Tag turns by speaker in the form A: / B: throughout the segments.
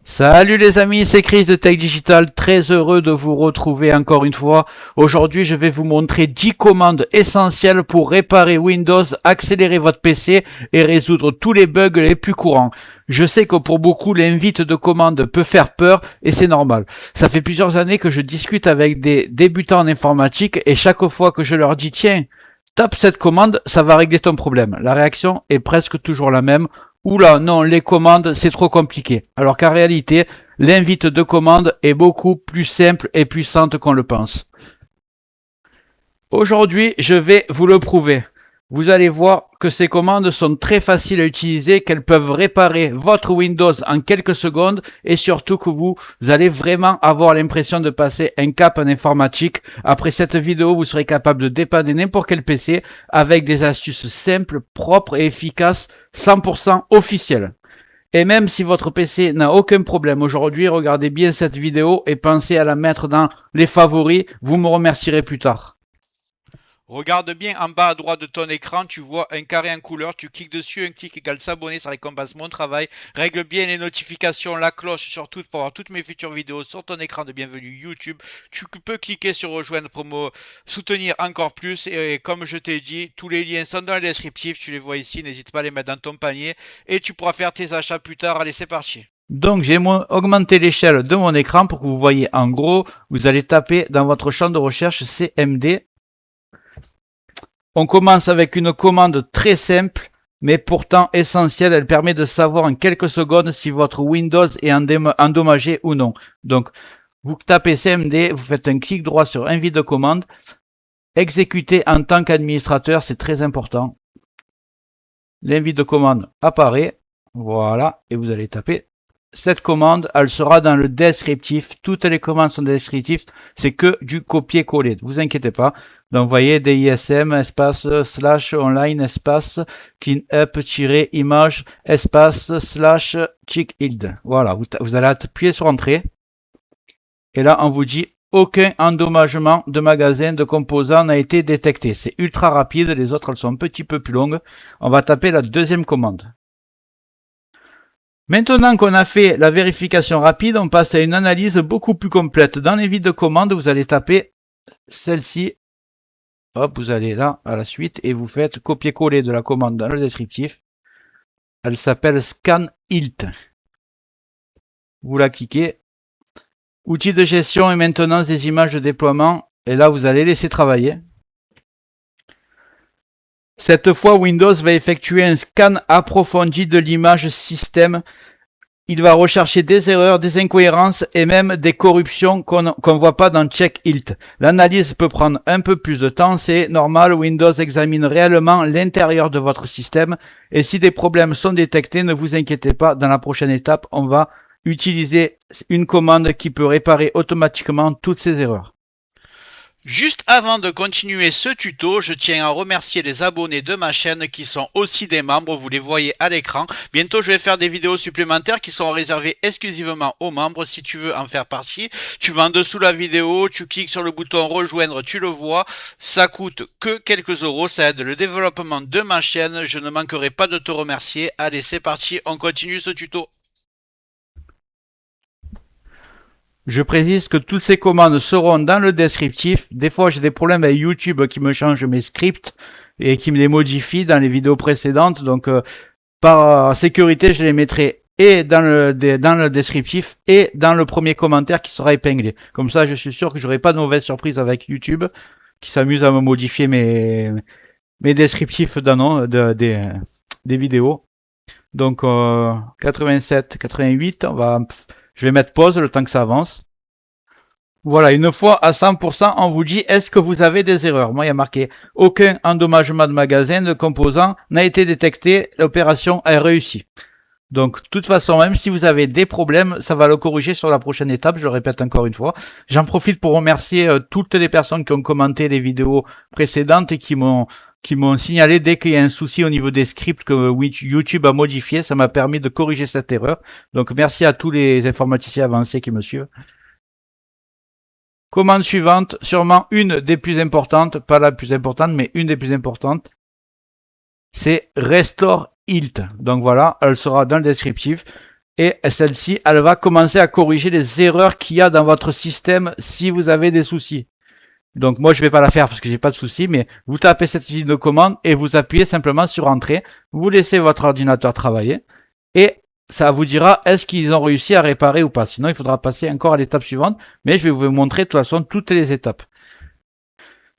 A: Salut les amis, c'est Chris de Tech Digital, très heureux de vous retrouver encore une fois. Aujourd'hui, je vais vous montrer 10 commandes essentielles pour réparer Windows, accélérer votre PC et résoudre tous les bugs les plus courants. Je sais que pour beaucoup, l'invite de commande peut faire peur et c'est normal. Ça fait plusieurs années que je discute avec des débutants en informatique et chaque fois que je leur dis « Tiens, tape cette commande, ça va régler ton problème », la réaction est presque toujours la même. Oula, non, les commandes, c'est trop compliqué. Alors qu'en réalité, l'invite de commande est beaucoup plus simple et puissante qu'on le pense. Aujourd'hui, je vais vous le prouver. Vous allez voir que ces commandes sont très faciles à utiliser, qu'elles peuvent réparer votre Windows en quelques secondes et surtout que vous allez vraiment avoir l'impression de passer un cap en informatique. Après cette vidéo, vous serez capable de dépanner n'importe quel PC avec des astuces simples, propres et efficaces, 100% officielles. Et même si votre PC n'a aucun problème aujourd'hui, regardez bien cette vidéo et pensez à la mettre dans les favoris, vous me remercierez plus tard.
B: Regarde bien en bas à droite de ton écran, tu vois un carré en couleur, tu cliques dessus, un clic égale s'abonner, ça récompense mon travail. Règle bien les notifications, la cloche surtout pour avoir toutes mes futures vidéos sur ton écran de bienvenue YouTube. Tu peux cliquer sur rejoindre pour me soutenir encore plus et comme je t'ai dit, tous les liens sont dans le descriptif, tu les vois ici, n'hésite pas à les mettre dans ton panier et tu pourras faire tes achats plus tard. Allez, c'est parti.
A: Donc j'ai augmenté l'échelle de mon écran pour que vous voyez en gros, vous allez taper dans votre champ de recherche CMD. On commence avec une commande très simple, mais pourtant essentielle. Elle permet de savoir en quelques secondes si votre Windows est endommagé ou non. Donc, vous tapez CMD, vous faites un clic droit sur invite de commande. Exécuter en tant qu'administrateur, c'est très important. L'invite de commande apparaît. Voilà, et vous allez taper cette commande. Elle sera dans le descriptif. Toutes les commandes sont descriptives. C'est que du copier-coller. Ne vous inquiétez pas. Donc, vous voyez, DISM, espace, slash, online, espace, cleanup-image, espace, slash, check-id. Voilà, vous allez appuyer sur Entrée. Et là, on vous dit, aucun endommagement de magasin de composants n'a été détecté. C'est ultra rapide. Les autres, elles sont un petit peu plus longues. On va taper la deuxième commande. Maintenant qu'on a fait la vérification rapide, on passe à une analyse beaucoup plus complète. Dans les vides de commande, vous allez taper celle-ci. Hop, vous allez là, à la suite, et vous faites copier-coller de la commande dans le descriptif. Elle s'appelle ScanIlt. Vous la cliquez. Outils de gestion et maintenance des images de déploiement. Et là, vous allez laisser travailler. Cette fois, Windows va effectuer un scan approfondi de l'image système. Il va rechercher des erreurs, des incohérences et même des corruptions qu'on ne voit pas dans CheckIlt. L'analyse peut prendre un peu plus de temps, c'est normal. Windows examine réellement l'intérieur de votre système et si des problèmes sont détectés, ne vous inquiétez pas. Dans la prochaine étape, on va utiliser une commande qui peut réparer automatiquement toutes ces erreurs.
B: Juste avant de continuer ce tuto, je tiens à remercier les abonnés de ma chaîne qui sont aussi des membres, vous les voyez à l'écran. Bientôt je vais faire des vidéos supplémentaires qui sont réservées exclusivement aux membres. Si tu veux en faire partie, tu vas en dessous de la vidéo, tu cliques sur le bouton rejoindre, tu le vois. Ça coûte que quelques euros, ça aide le développement de ma chaîne. Je ne manquerai pas de te remercier. Allez, c'est parti, on continue ce tuto.
A: Je précise que toutes ces commandes seront dans le descriptif. Des fois, j'ai des problèmes avec YouTube qui me change mes scripts et qui me les modifie dans les vidéos précédentes. Donc, par sécurité, je les mettrai et dans le descriptif et dans le premier commentaire qui sera épinglé. Comme ça, je suis sûr que j'aurai pas de mauvaise surprise avec YouTube qui s'amuse à me modifier mes descriptifs des vidéos. Donc, 87, 88, je vais mettre pause le temps que ça avance. Voilà, une fois à 100%, on vous dit est-ce que vous avez des erreurs. Moi, il y a marqué aucun endommagement de magasin de composants n'a été détecté, l'opération est réussie. Donc, de toute façon, même si vous avez des problèmes, ça va le corriger sur la prochaine étape, je le répète encore une fois. J'en profite pour remercier toutes les personnes qui ont commenté les vidéos précédentes et qui m'ont signalé dès qu'il y a un souci au niveau des scripts que YouTube a modifié. Ça m'a permis de corriger cette erreur. Donc, merci à tous les informaticiens avancés qui me suivent. Commande suivante, sûrement une des plus importantes, pas la plus importante, mais une des plus importantes, c'est Restore Hilt. Donc voilà, elle sera dans le descriptif. Et celle-ci, elle va commencer à corriger les erreurs qu'il y a dans votre système si vous avez des soucis. Donc moi, je vais pas la faire parce que j'ai pas de soucis, mais vous tapez cette ligne de commande et vous appuyez simplement sur Entrée. Vous laissez votre ordinateur travailler et ça vous dira est-ce qu'ils ont réussi à réparer ou pas. Sinon, il faudra passer encore à l'étape suivante, mais je vais vous montrer de toute façon toutes les étapes.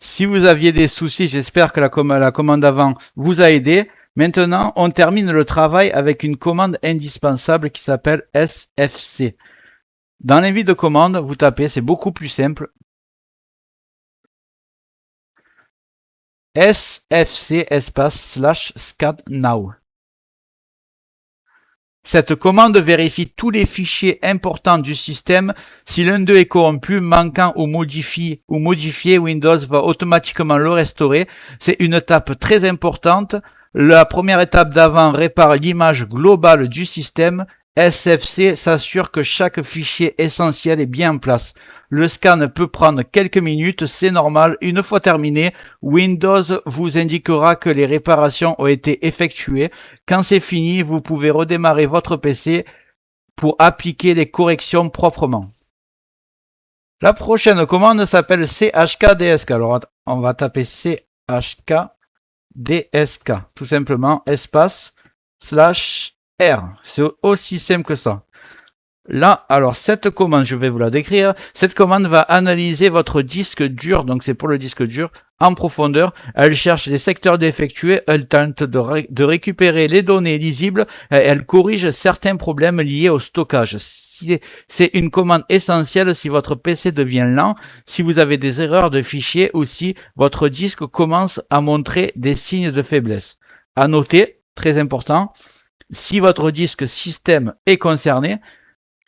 A: Si vous aviez des soucis, j'espère que la commande avant vous a aidé. Maintenant, on termine le travail avec une commande indispensable qui s'appelle SFC. Dans l'invite de commande, vous tapez, c'est beaucoup plus simple. SFC espace / scan now. Cette commande vérifie tous les fichiers importants du système. Si l'un d'eux est corrompu, manquant ou modifié, Windows va automatiquement le restaurer. C'est une étape très importante. La première étape d'avant répare l'image globale du système. SFC s'assure que chaque fichier essentiel est bien en place. Le scan peut prendre quelques minutes, c'est normal. Une fois terminé, Windows vous indiquera que les réparations ont été effectuées. Quand c'est fini, vous pouvez redémarrer votre PC pour appliquer les corrections proprement. La prochaine commande s'appelle chkdsk. Alors, on va taper chkdsk, tout simplement, espace / R. C'est aussi simple que ça. Là, alors cette commande, je vais vous la décrire. Cette commande va analyser votre disque dur, donc c'est pour le disque dur, en profondeur. Elle cherche les secteurs défectueux, elle tente de récupérer les données lisibles, et elle corrige certains problèmes liés au stockage. C'est une commande essentielle si votre PC devient lent, si vous avez des erreurs de fichiers ou si votre disque commence à montrer des signes de faiblesse. À noter, très important, si votre disque système est concerné,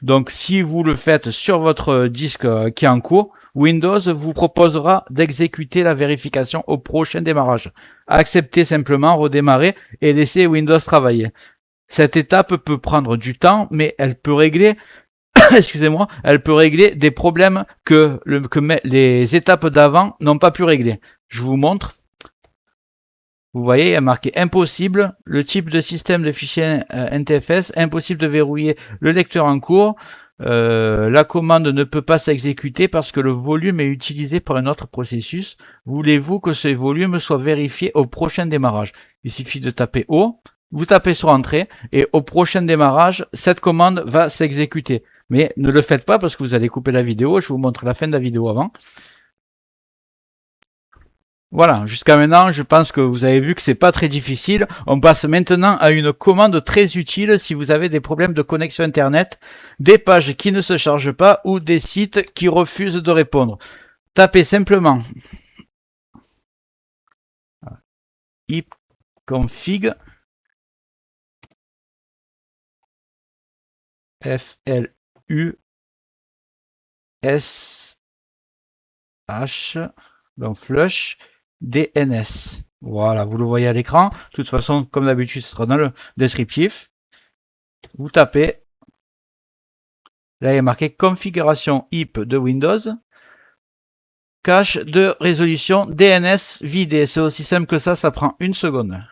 A: donc si vous le faites sur votre disque qui est en cours, Windows vous proposera d'exécuter la vérification au prochain démarrage. Acceptez simplement, redémarrer et laissez Windows travailler. Cette étape peut prendre du temps, mais elle peut régler excusez-moi, elle peut régler des problèmes que les étapes d'avant n'ont pas pu régler. Je vous montre. Vous voyez, il y a marqué impossible, le type de système de fichier NTFS, impossible de verrouiller le lecteur en cours. La commande ne peut pas s'exécuter parce que le volume est utilisé par un autre processus. Voulez-vous que ce volume soit vérifié au prochain démarrage? Il suffit de taper O, vous tapez sur Entrée et au prochain démarrage, cette commande va s'exécuter. Mais ne le faites pas parce que vous allez couper la vidéo. Je vous montre la fin de la vidéo avant. Voilà, jusqu'à maintenant, je pense que vous avez vu que c'est pas très difficile. On passe maintenant à une commande très utile si vous avez des problèmes de connexion Internet, des pages qui ne se chargent pas ou des sites qui refusent de répondre. Tapez simplement ipconfig FLUSH, donc flush DNS. Voilà, vous le voyez à l'écran. De toute façon, comme d'habitude, ce sera dans le descriptif. Vous tapez. Là, il y a marqué configuration IP de Windows. Cache de résolution DNS vidé. C'est aussi simple que ça prend 1 seconde.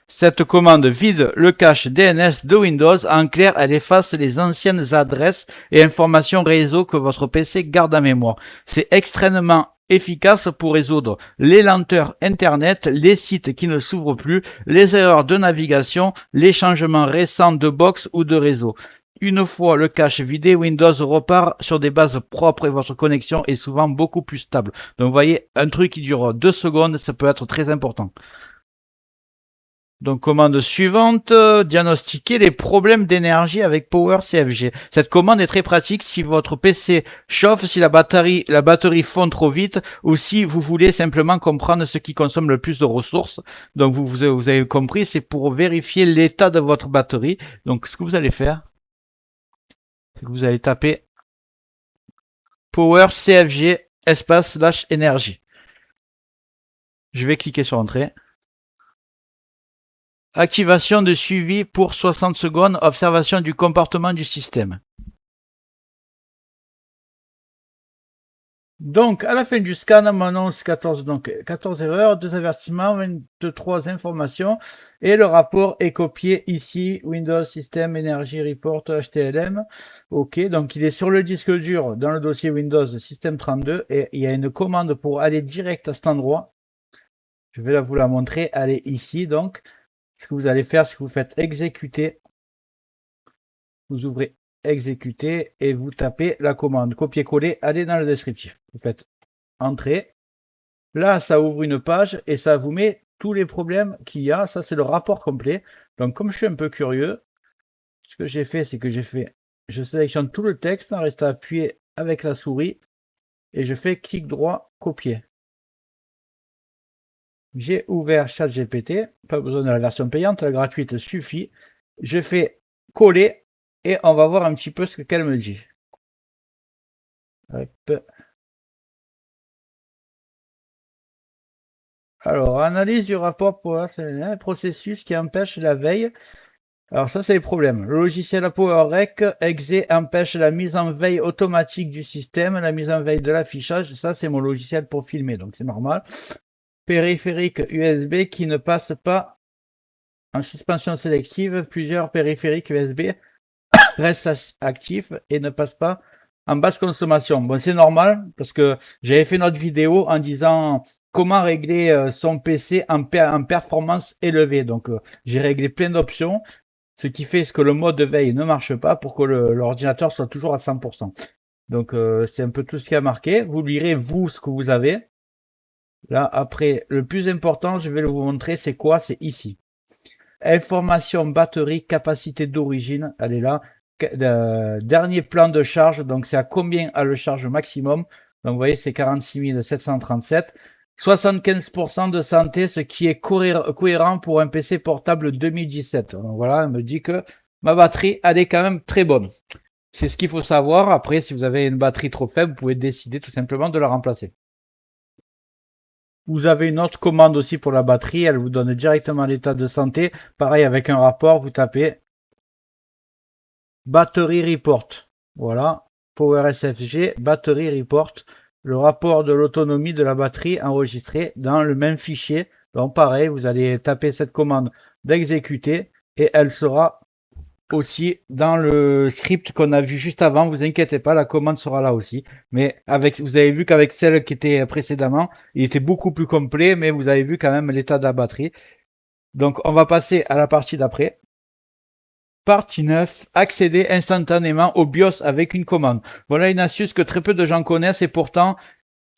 A: Cette commande vide le cache DNS de Windows. En clair, elle efface les anciennes adresses et informations réseau que votre PC garde en mémoire. C'est extrêmement efficace pour résoudre les lenteurs Internet, les sites qui ne s'ouvrent plus, les erreurs de navigation, les changements récents de box ou de réseau. Une fois le cache vidé, Windows repart sur des bases propres et votre connexion est souvent beaucoup plus stable. Donc vous voyez, un truc qui dure 2 secondes, ça peut être très important. Donc, commande suivante, diagnostiquer les problèmes d'énergie avec PowerCFG. Cette commande est très pratique si votre PC chauffe, si la batterie fond trop vite ou si vous voulez simplement comprendre ce qui consomme le plus de ressources. Donc, vous avez compris, c'est pour vérifier l'état de votre batterie. Donc, ce que vous allez faire, c'est que vous allez taper PowerCFG espace / énergie. Je vais cliquer sur Entrée. Activation de suivi pour 60 secondes, observation du comportement du système. Donc, à la fin du scan, on m'annonce 14, donc 14 erreurs, 2 avertissements, 23 informations, et le rapport est copié ici, Windows System Energy Report HTLM. Ok, donc il est sur le disque dur, dans le dossier Windows System 32, et il y a une commande pour aller direct à cet endroit. Je vais vous la montrer, elle est ici, donc. Ce que vous allez faire, c'est que vous faites exécuter. Vous ouvrez exécuter et vous tapez la commande copier-coller, allez dans le descriptif. Vous faites entrée. Là, ça ouvre une page et ça vous met tous les problèmes qu'il y a. Ça, c'est le rapport complet. Donc, comme je suis un peu curieux, ce que j'ai fait, c'est que je sélectionne tout le texte, en restant appuyé avec la souris et je fais clic droit, copier. J'ai ouvert ChatGPT, pas besoin de la version payante, la gratuite suffit. Je fais coller et on va voir un petit peu ce qu'elle me dit. Hop. Alors, analyse du rapport pour un processus qui empêche la veille. Alors ça, c'est les problèmes. Le logiciel PowerRec exe empêche la mise en veille automatique du système, la mise en veille de l'affichage. Ça, c'est mon logiciel pour filmer, donc c'est normal. Périphérique USB qui ne passe pas en suspension sélective. Plusieurs périphériques USB restent actifs et ne passent pas en basse consommation. Bon, c'est normal parce que j'avais fait notre vidéo en disant comment régler son PC en performance élevée. Donc, j'ai réglé plein d'options, ce qui fait que le mode de veille ne marche pas pour que l'ordinateur soit toujours à 100%. Donc, c'est un peu tout ce qui a marqué. Vous lirez, vous, ce que vous avez. Là, après, le plus important, je vais vous montrer, c'est quoi? C'est ici. Information, batterie, capacité d'origine, elle est là. Dernier plan de charge, donc c'est à combien a le charge maximum? Donc vous voyez, c'est 46 737. 75% de santé, ce qui est cohérent pour un PC portable 2017. Donc voilà, elle me dit que ma batterie, elle est quand même très bonne. C'est ce qu'il faut savoir. Après, si vous avez une batterie trop faible, vous pouvez décider tout simplement de la remplacer. Vous avez une autre commande aussi pour la batterie. Elle vous donne directement l'état de santé. Pareil, avec un rapport, vous tapez Battery Report. Voilà. PowerSFG, Battery Report. Le rapport de l'autonomie de la batterie enregistré dans le même fichier. Donc pareil, vous allez taper cette commande d'exécuter et elle sera aussi dans le script qu'on a vu juste avant. Vous inquiétez pas, la commande sera là aussi. Mais vous avez vu qu'avec celle qui était précédemment, il était beaucoup plus complet, mais vous avez vu quand même l'état de la batterie. Donc on va passer à la partie d'après. Partie 9, accéder instantanément au BIOS avec une commande. Voilà une astuce que très peu de gens connaissent et pourtant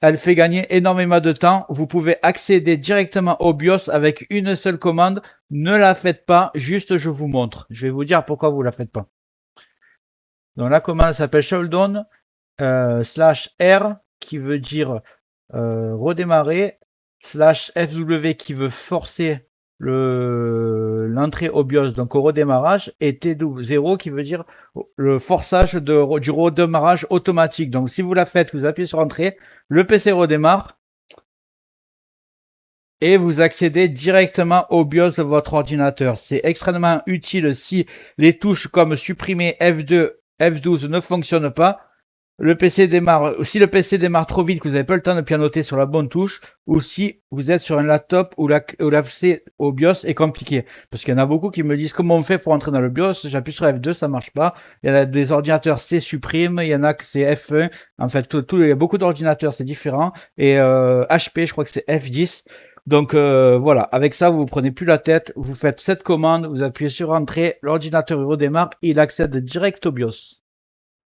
A: elle fait gagner énormément de temps. Vous pouvez accéder directement au BIOS avec une seule commande. Ne la faites pas, juste je vous montre. Je vais vous dire pourquoi vous la faites pas. Donc la commande s'appelle shutdown /R qui veut dire redémarrer, /FW qui veut forcer l'entrée au BIOS, donc au redémarrage, et T0 qui veut dire le forçage du redémarrage automatique. Donc si vous la faites, vous appuyez sur entrée, le PC redémarre et vous accédez directement au BIOS de votre ordinateur. C'est extrêmement utile si les touches comme supprimer F2, F12 ne fonctionnent pas. Le PC démarre, si le PC démarre trop vite, que vous n'avez pas le temps de pianoter sur la bonne touche, ou si vous êtes sur un laptop où l'accès au BIOS est compliqué. Parce qu'il y en a beaucoup qui me disent comment on fait pour entrer dans le BIOS, j'appuie sur F2, ça marche pas. Il y en a des ordinateurs C supprime, il y en a que c'est F1. En fait, il y a beaucoup d'ordinateurs, c'est différent. Et HP, je crois que c'est F10. Donc voilà, avec ça, vous ne prenez plus la tête, vous faites cette commande, vous appuyez sur Entrée, l'ordinateur redémarre, il accède direct au BIOS.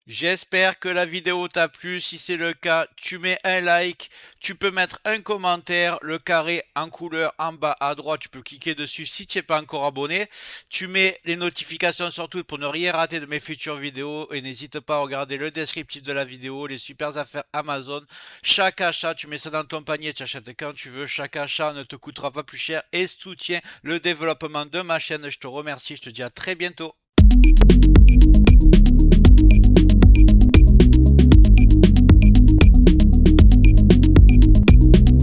B: J'espère que la vidéo t'a plu. Si c'est le cas, tu mets un like, tu peux mettre un commentaire, le carré en couleur en bas à droite, tu peux cliquer dessus si tu n'es pas encore abonné. Tu mets les notifications sur toutes pour ne rien rater de mes futures vidéos et n'hésite pas à regarder le descriptif de la vidéo, les super affaires Amazon. Chaque achat, tu mets ça dans ton panier, tu achètes quand tu veux. Chaque achat ne te coûtera pas plus cher et soutient le développement de ma chaîne. Je te remercie, je te dis à très bientôt.